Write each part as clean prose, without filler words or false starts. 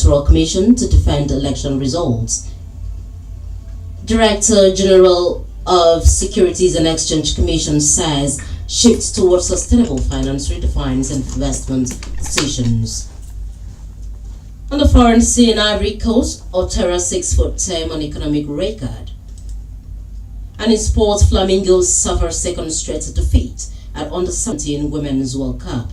Electoral Commission to defend election results. Director General of Securities and Exchange Commission says shift towards sustainable finance redefines investment decisions. On the foreign scene, Ivory Coast, Otera 6-foot term on economic record. And in sports, Flamingos suffer second straight defeat at Under-17 Women's World Cup.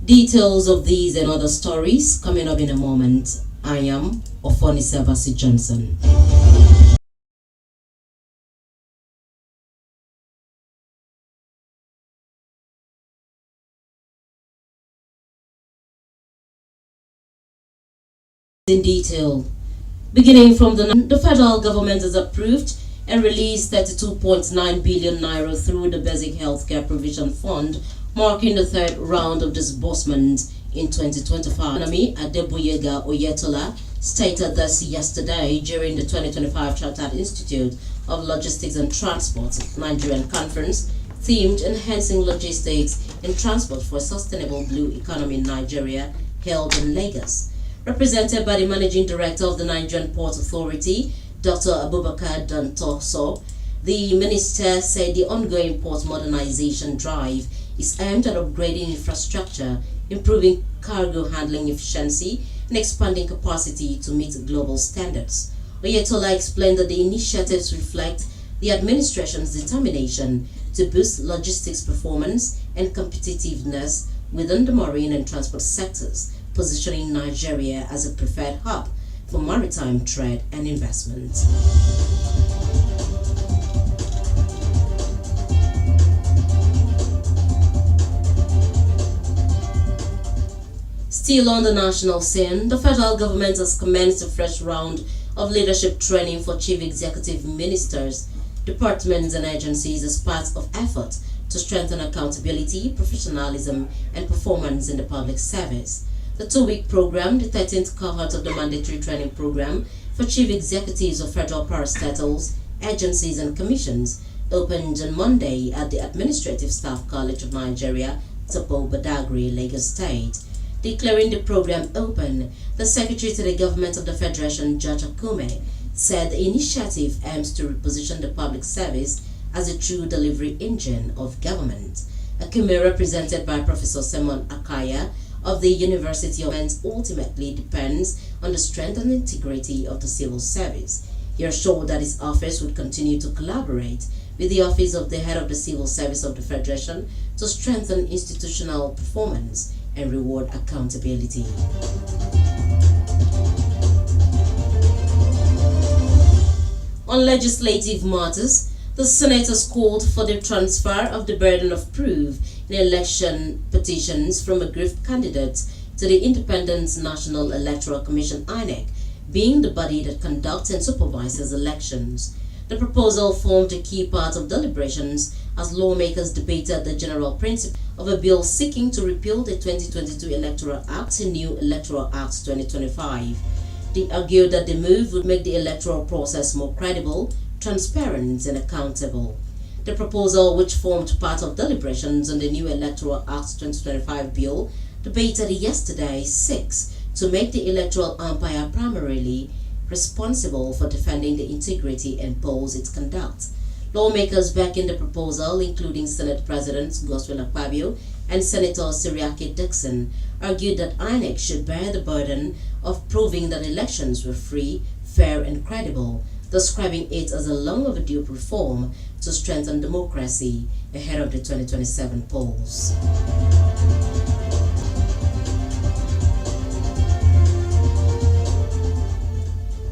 Details of these and other stories coming up in a moment. I am OFFONISEABASI Johnson. In detail, beginning from the federal government has approved and released 32.9 billion naira through the Basic Healthcare Provision Fund, marking the third round of disbursement in 2025. Adeboyega Oyetola stated this yesterday during the 2025 Chartered Institute of Logistics and Transport Nigerian Conference themed Enhancing Logistics and Transport for a Sustainable Blue Economy in Nigeria, held in Lagos. Represented by the Managing Director of the Nigerian Port Authority, Dr. Abubakar Dantoso, the minister said the ongoing port modernization drive is aimed at upgrading infrastructure, improving cargo handling efficiency, and expanding capacity to meet global standards. Oyetola explained that the initiatives reflect the administration's determination to boost logistics performance and competitiveness within the marine and transport sectors, positioning Nigeria as a preferred hub for maritime trade and investment. Still on the national scene, the federal government has commenced a fresh round of leadership training for chief executive ministers, departments and agencies as part of effort to strengthen accountability, professionalism and performance in the public service. The 2-week program, the 13th cohort of the mandatory training program for chief executives of federal parastatals, agencies and commissions, opened on Monday at the Administrative Staff College of Nigeria, Topo Badagry, Lagos State. Declaring the program open, the Secretary to the Government of the Federation, George Akume, said the initiative aims to reposition the public service as a true delivery engine of government. Akume, represented by Professor Simon Akaya of the University of Men's, ultimately depends on the strength and integrity of the civil service. He assured that his office would continue to collaborate with the Office of the Head of the Civil Service of the Federation to strengthen institutional performance and reward accountability. On legislative matters, the senators called for the transfer of the burden of proof in election petitions from aggrieved candidates to the Independent National Electoral Commission (INEC), being the body that conducts and supervises elections. The proposal formed a key part of deliberations as lawmakers debated the general principle of a bill seeking to repeal the 2022 Electoral Act and new Electoral Act 2025. They argued that the move would make the electoral process more credible, transparent and accountable. The proposal, which formed part of deliberations on the new Electoral Act 2025 bill, debated yesterday, seeks to make the electoral umpire primarily responsible for defending the integrity and polls it conducts. Lawmakers backing the proposal, including Senate President Godswill Akpabio and Senator Siriake Dixon, argued that INEC should bear the burden of proving that elections were free, fair and credible, describing it as a long overdue reform to strengthen democracy ahead of the 2027 polls.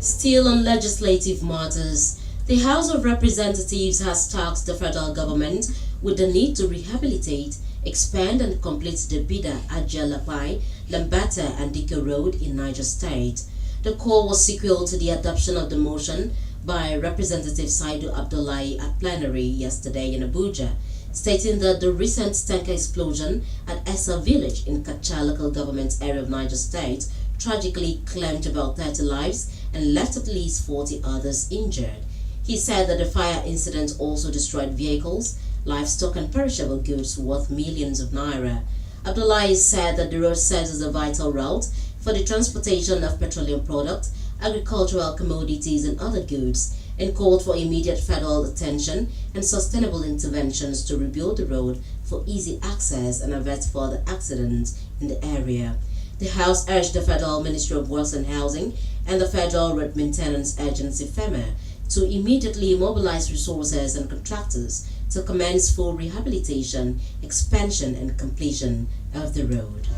Still on legislative matters, the House of Representatives has tasked the federal government with the need to rehabilitate, expand and complete the Bida, Ajalapai, Lambata and Dika Road in Niger State. The call was sequel to the adoption of the motion by Representative Saidu Abdullahi at plenary yesterday in Abuja, stating that the recent tanker explosion at Essa village in Kacha local government area of Niger State tragically claimed about 30 lives and left at least 40 others injured. He said that the fire incident also destroyed vehicles, livestock and perishable goods worth millions of naira. Abdullahi said that the road serves as a vital route for the transportation of petroleum products, agricultural commodities, and other goods, and called for immediate federal attention and sustainable interventions to rebuild the road for easy access and avert further accidents in the area. The House urged the Federal Ministry of Works and Housing and the Federal Road Maintenance Agency FEMA to immediately mobilize resources and contractors to commence full rehabilitation, expansion, and completion of the road.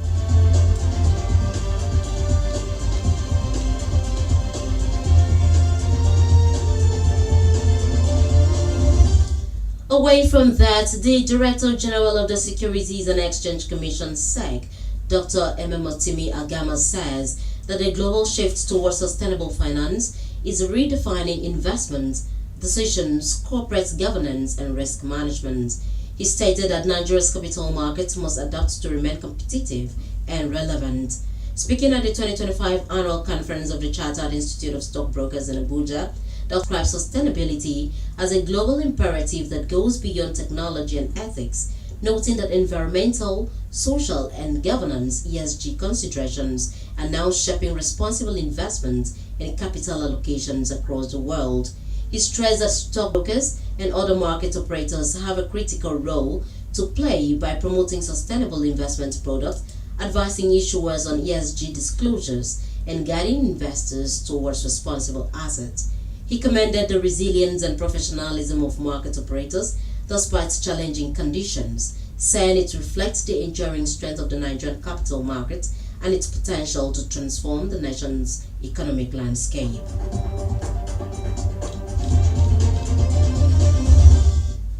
Away from that, the Director General of the Securities and Exchange Commission (SEC), Dr. Ememotimi Agama, says that the global shift towards sustainable finance is redefining investment decisions, corporate governance, and risk management. He stated that Nigeria's capital markets must adapt to remain competitive and relevant. Speaking at the 2025 annual conference of the Chartered Institute of Stockbrokers in Abuja, Dr. described sustainability as a global imperative that goes beyond technology and ethics, noting that environmental, social, and governance (ESG) considerations are now shaping responsible investment in capital allocations across the world. He stressed that stockbrokers and other market operators have a critical role to play by promoting sustainable investment products, advising issuers on ESG disclosures, and guiding investors towards responsible assets. He commended the resilience and professionalism of market operators despite challenging conditions, saying it reflects the enduring strength of the Nigerian capital market and its potential to transform the nation's economic landscape.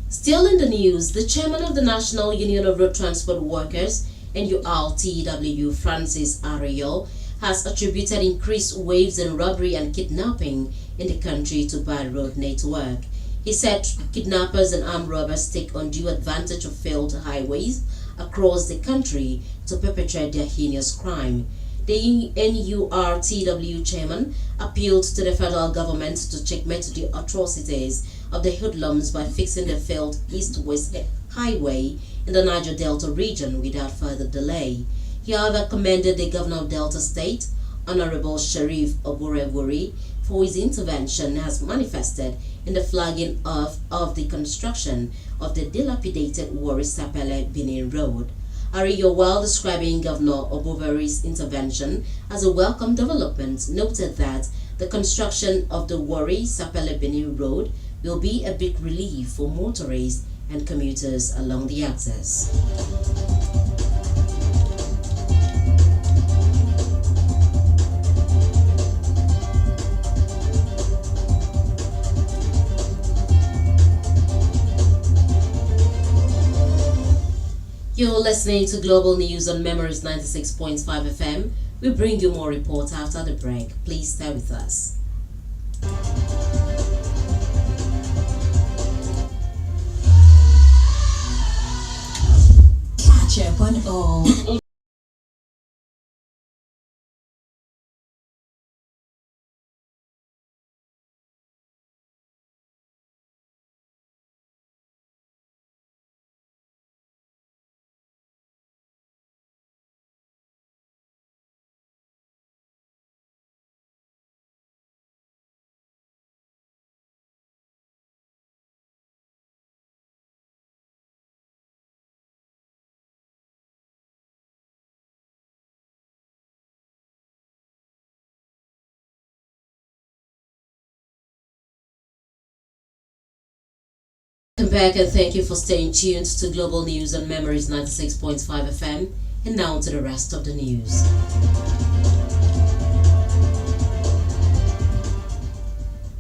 Still in the news, the chairman of the National Union of Road Transport Workers, NURTW, Francis Ario, has attributed increased waves in robbery and kidnapping in the country to bad road network. He said kidnappers and armed robbers take undue advantage of failed highways across the country to perpetrate their heinous crime. The NURTW chairman appealed to the federal government to checkmate the atrocities of the hoodlums by fixing the failed east-west highway in the Niger Delta region without further delay. He however commended the governor of Delta State, Honorable Sharif Oborevori, for his intervention as manifested in the flagging of the construction of the dilapidated Warri Sapele Benin Road. Ariyo, while describing Governor Oboveri's intervention as a welcome development, noted that the construction of the Warri Sapele Benin Road will be a big relief for motorists and commuters along the axis. You're listening to Global News on Memories 96.5 FM. We bring you more reports after the break. Please stay with us. Catch up on all. Welcome back and thank you for staying tuned to Global News on Memories 96.5 FM. And now to the rest of the news.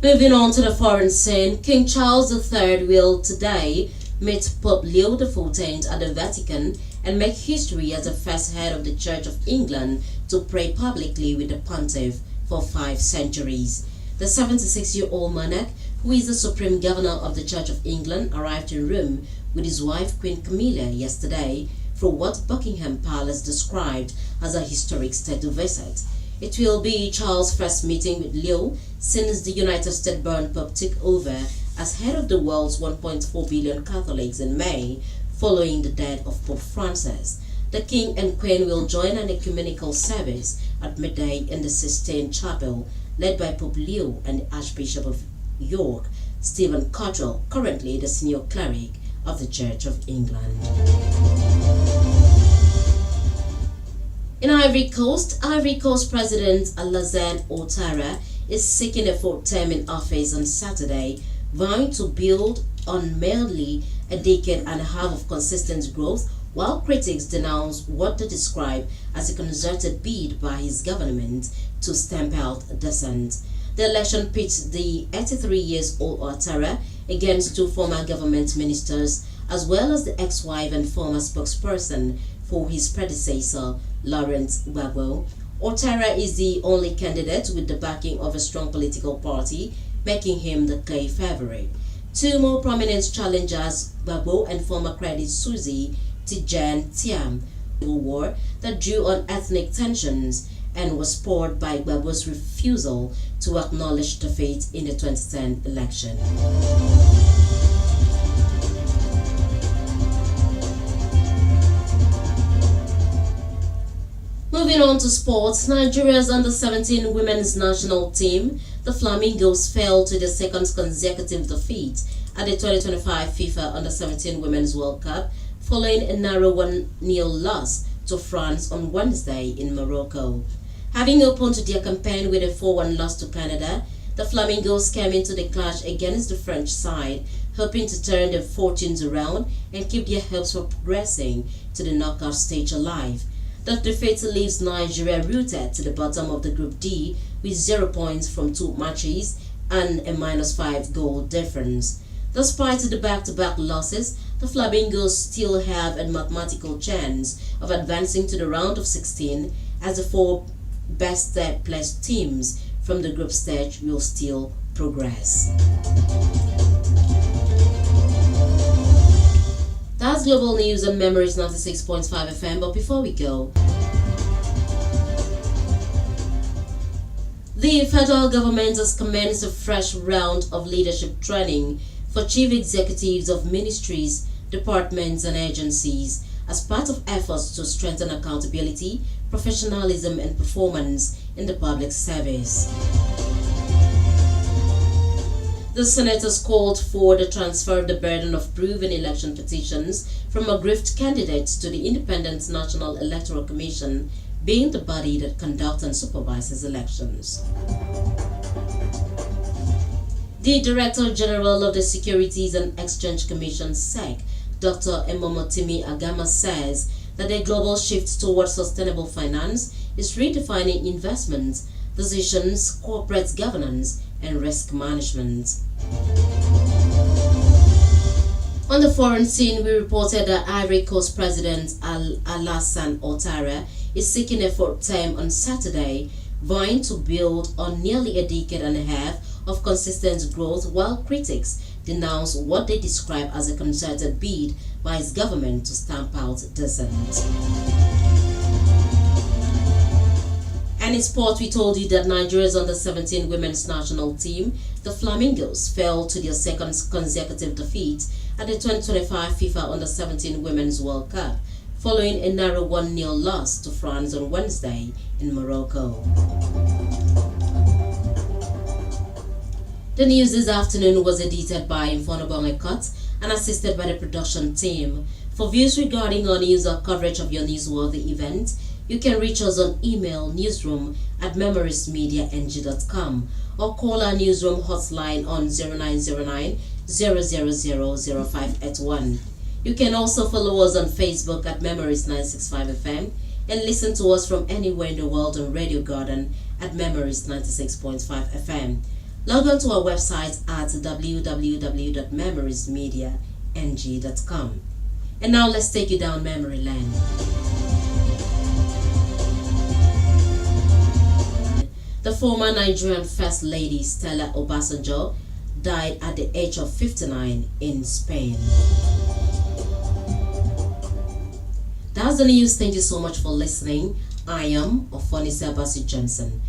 Moving on to the foreign scene, King Charles III will today meet Pope Leo XIV at the Vatican and make history as the first head of the Church of England to pray publicly with the pontiff for 5 centuries. The 76-year-old monarch, who is the Supreme Governor of the Church of England, arrived in Rome with his wife Queen Camilla yesterday for what Buckingham Palace described as a historic state visit. It will be Charles' first meeting with Leo since the United States-born Pope took over as head of the world's 1.4 billion Catholics in May, following the death of Pope Francis. The King and Queen will join an ecumenical service at midday in the Sistine Chapel, led by Pope Leo and the Archbishop of York, Stephen Cottrell, currently the senior cleric of the Church of England. In Ivory Coast President Alassane Ouattara is seeking a fourth term in office on Saturday, vowing to build on merely a decade and a half of consistent growth, while critics denounce what they describe as a concerted bid by his government to stamp out dissent. The election pits the 83-year-old Ouattara against two former government ministers, as well as the ex-wife and former spokesperson for his predecessor, Laurent Gbagbo. Ouattara is the only candidate with the backing of a strong political party, making him the clear favorite. Two more prominent challengers, Gbagbo and former Credit Suisse Tidjane Thiam, civil war that drew on ethnic tensions and was spurred by Gbagbo's refusal to acknowledge defeat in the 2010 election. Moving on to sports, Nigeria's under-17 women's national team, the Flamingos, fell to their second consecutive defeat at the 2025 FIFA Under-17 Women's World Cup, following a narrow 1-0 loss to France on Wednesday in Morocco. Having opened their campaign with a 4-1 loss to Canada, the Flamingos came into the clash against the French side, hoping to turn their fortunes around and keep their hopes for progressing to the knockout stage alive. The defeat leaves Nigeria rooted to the bottom of the Group D with 0 points from 2 matches and a -5 goal difference. Despite the back-to-back losses, the Flamingos still have a mathematical chance of advancing to the round of 16, as the 4 best third-placed teams from the group stage will still progress. That's global news on Memories 96.5 FM, but before we go, the federal government has commenced a fresh round of leadership training for chief executives of ministries, departments, and agencies as part of efforts to strengthen accountability, professionalism, and performance in the public service. The senators called for the transfer of the burden of proof in election petitions from aggrieved candidates to the Independent National Electoral Commission, being the body that conducts and supervises elections. The Director General of the Securities and Exchange Commission, SEC, Dr. Emomotimi Agama, says that a global shift towards sustainable finance is redefining investments, decisions, corporate governance, and risk management. On the foreign scene, we reported that Ivory Coast President Alassane Ouattara is seeking a fourth term on Saturday, vying to build on nearly a decade and a half of consistent growth, while critics denounce what they describe as a concerted bid by his government to stamp out dissent. And in sport, we told you that Nigeria's under-17 women's national team, the Flamingos, fell to their second consecutive defeat at the 2025 FIFA Under-17 Women's World Cup, following a narrow 1-0 loss to France on Wednesday in Morocco. The news this afternoon was edited by Mfonobong Ekot and assisted by the production team. For views regarding our news or coverage of your newsworthy event, you can reach us on email newsroom@memoriesmediang.com or call our newsroom hotline on 0909 000 0581. You can also follow us on Facebook at Memories 965 FM and listen to us from anywhere in the world on Radio Garden at Memories 96.5 FM. Log on to our website at www.memoriesmediang.com. And now let's take you down memory lane. The former Nigerian First Lady Stella Obasanjo died at the age of 59 in Spain. That's the news. Thank you so much for listening. I am OFFONISEABASI Johnson.